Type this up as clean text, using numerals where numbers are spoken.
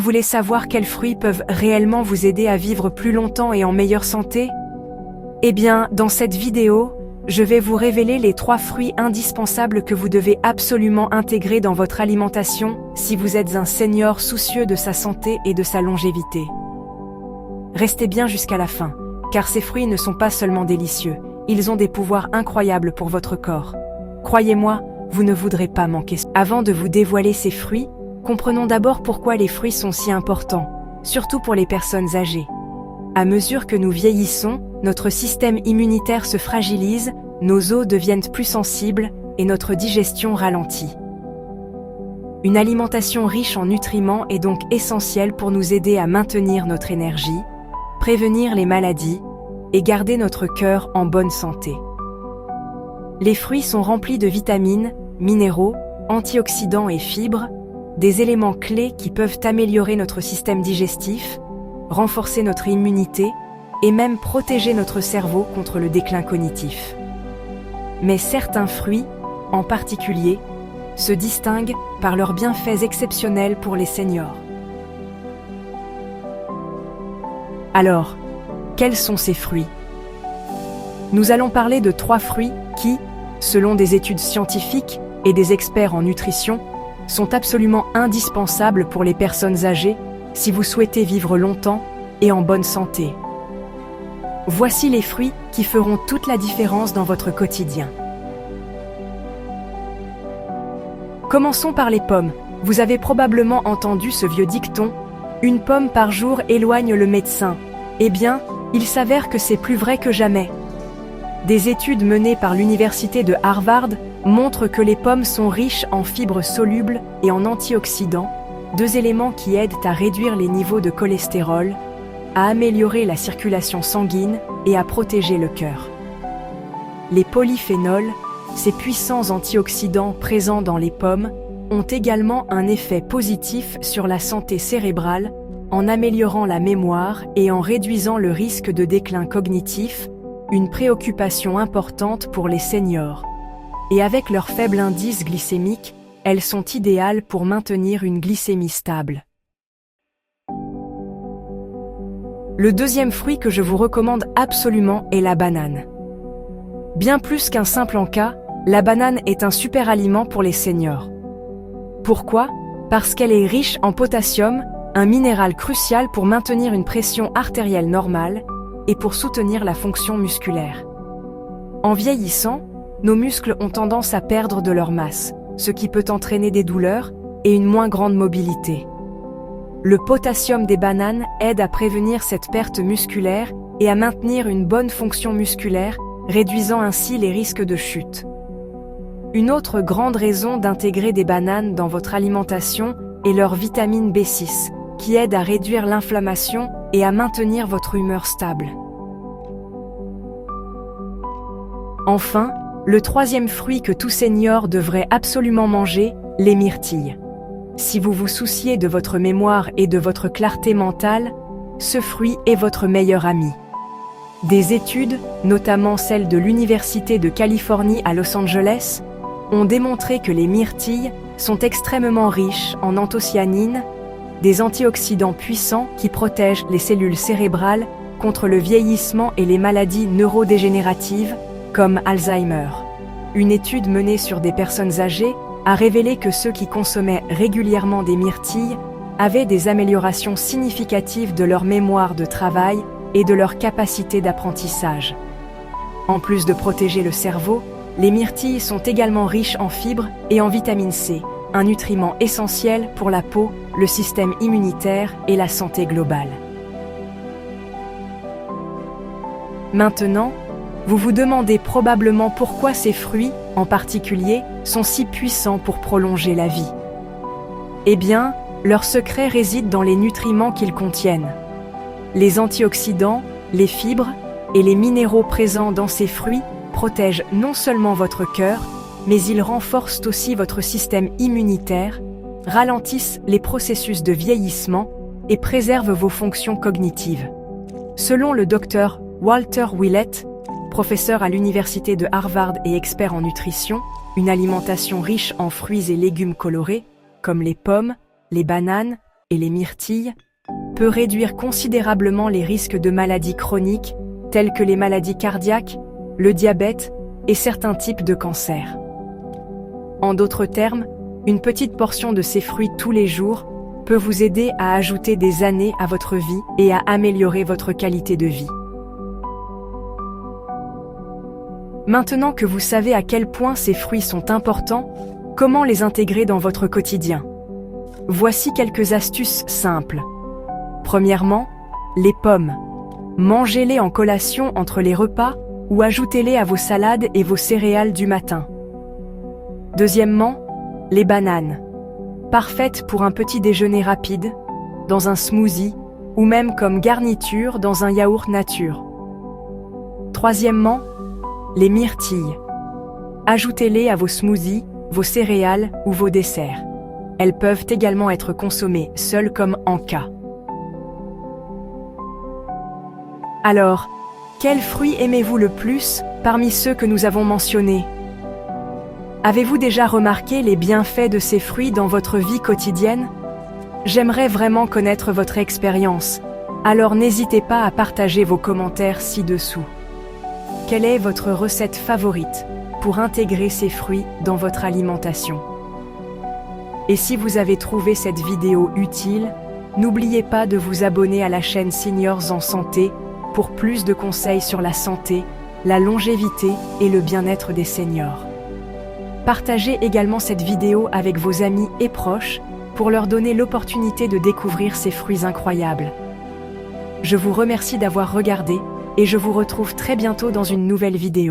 Vous voulez savoir quels fruits peuvent réellement vous aider à vivre plus longtemps et en meilleure santé? Eh bien, dans cette vidéo, je vais vous révéler les 3 fruits indispensables que vous devez absolument intégrer dans votre alimentation si vous êtes un senior soucieux de sa santé et de sa longévité. Restez bien jusqu'à la fin, car ces fruits ne sont pas seulement délicieux, ils ont des pouvoirs incroyables pour votre corps. Croyez-moi, vous ne voudrez pas manquer. Avant de vous dévoiler ces fruits, comprenons d'abord pourquoi les fruits sont si importants, surtout pour les personnes âgées. À mesure que nous vieillissons, notre système immunitaire se fragilise, nos os deviennent plus sensibles et notre digestion ralentit. Une alimentation riche en nutriments est donc essentielle pour nous aider à maintenir notre énergie, prévenir les maladies et garder notre cœur en bonne santé. Les fruits sont remplis de vitamines, minéraux, antioxydants et fibres, des éléments clés qui peuvent améliorer notre système digestif, renforcer notre immunité et même protéger notre cerveau contre le déclin cognitif. Mais certains fruits, en particulier, se distinguent par leurs bienfaits exceptionnels pour les seniors. Alors, quels sont ces fruits? Nous allons parler de 3 fruits qui, selon des études scientifiques et des experts en nutrition, sont absolument indispensables pour les personnes âgées si vous souhaitez vivre longtemps et en bonne santé. Voici les fruits qui feront toute la différence dans votre quotidien. Commençons par les pommes. Vous avez probablement entendu ce vieux dicton « Une pomme par jour éloigne le médecin ». Eh bien, il s'avère que c'est plus vrai que jamais. Des études menées par l'université de Harvard montrent que les pommes sont riches en fibres solubles et en antioxydants, 2 éléments qui aident à réduire les niveaux de cholestérol, à améliorer la circulation sanguine et à protéger le cœur. Les polyphénols, ces puissants antioxydants présents dans les pommes, ont également un effet positif sur la santé cérébrale en améliorant la mémoire et en réduisant le risque de déclin cognitif, une préoccupation importante pour les seniors. Et avec leur faible indice glycémique, elles sont idéales pour maintenir une glycémie stable. Le deuxième fruit que je vous recommande absolument est la banane. Bien plus qu'un simple encas, la banane est un super aliment pour les seniors. Pourquoi? Parce qu'elle est riche en potassium, un minéral crucial pour maintenir une pression artérielle normale et pour soutenir la fonction musculaire. En vieillissant, nos muscles ont tendance à perdre de leur masse, ce qui peut entraîner des douleurs et une moins grande mobilité. Le potassium des bananes aide à prévenir cette perte musculaire et à maintenir une bonne fonction musculaire, réduisant ainsi les risques de chute. Une autre grande raison d'intégrer des bananes dans votre alimentation est leur vitamine B6, qui aide à réduire l'inflammation et à maintenir votre humeur stable. Enfin, le 3e fruit que tout senior devrait absolument manger, les myrtilles. Si vous vous souciez de votre mémoire et de votre clarté mentale, ce fruit est votre meilleur ami. Des études, notamment celles de l'Université de Californie à Los Angeles, ont démontré que les myrtilles sont extrêmement riches en anthocyanines, des antioxydants puissants qui protègent les cellules cérébrales contre le vieillissement et les maladies neurodégénératives, comme Alzheimer. Une étude menée sur des personnes âgées a révélé que ceux qui consommaient régulièrement des myrtilles avaient des améliorations significatives de leur mémoire de travail et de leur capacité d'apprentissage. En plus de protéger le cerveau, les myrtilles sont également riches en fibres et en vitamine C, un nutriment essentiel pour la peau, le système immunitaire et la santé globale. Maintenant, vous vous demandez probablement pourquoi ces fruits, en particulier, sont si puissants pour prolonger la vie. Eh bien, leur secret réside dans les nutriments qu'ils contiennent. Les antioxydants, les fibres et les minéraux présents dans ces fruits protègent non seulement votre cœur, mais ils renforcent aussi votre système immunitaire, ralentissent les processus de vieillissement et préservent vos fonctions cognitives. Selon le docteur Walter Willett, professeur à l'université de Harvard et expert en nutrition, une alimentation riche en fruits et légumes colorés, comme les pommes, les bananes, et les myrtilles peut réduire considérablement les risques de maladies chroniques telles que les maladies cardiaques, le diabète et certains types de cancers. En d'autres termes, une petite portion de ces fruits tous les jours peut vous aider à ajouter des années à votre vie et à améliorer votre qualité de vie. Maintenant que vous savez à quel point ces fruits sont importants, comment les intégrer dans votre quotidien? Voici quelques astuces simples. Premièrement, les pommes. Mangez-les en collation entre les repas ou ajoutez-les à vos salades et vos céréales du matin. Deuxièmement, les bananes. Parfaites pour un petit déjeuner rapide, dans un smoothie ou même comme garniture dans un yaourt nature. Troisièmement, les myrtilles. Ajoutez-les à vos smoothies, vos céréales ou vos desserts. Elles peuvent également être consommées seules comme en cas. Alors, quels fruits aimez-vous le plus parmi ceux que nous avons mentionnés? Avez-vous déjà remarqué les bienfaits de ces fruits dans votre vie quotidienne? J'aimerais vraiment connaître votre expérience, alors n'hésitez pas à partager vos commentaires ci-dessous. Quelle est votre recette favorite pour intégrer ces fruits dans votre alimentation? Et si vous avez trouvé cette vidéo utile, n'oubliez pas de vous abonner à la chaîne Seniors en Santé pour plus de conseils sur la santé, la longévité et le bien-être des seniors. Partagez également cette vidéo avec vos amis et proches pour leur donner l'opportunité de découvrir ces fruits incroyables. Je vous remercie d'avoir regardé et je vous retrouve très bientôt dans une nouvelle vidéo.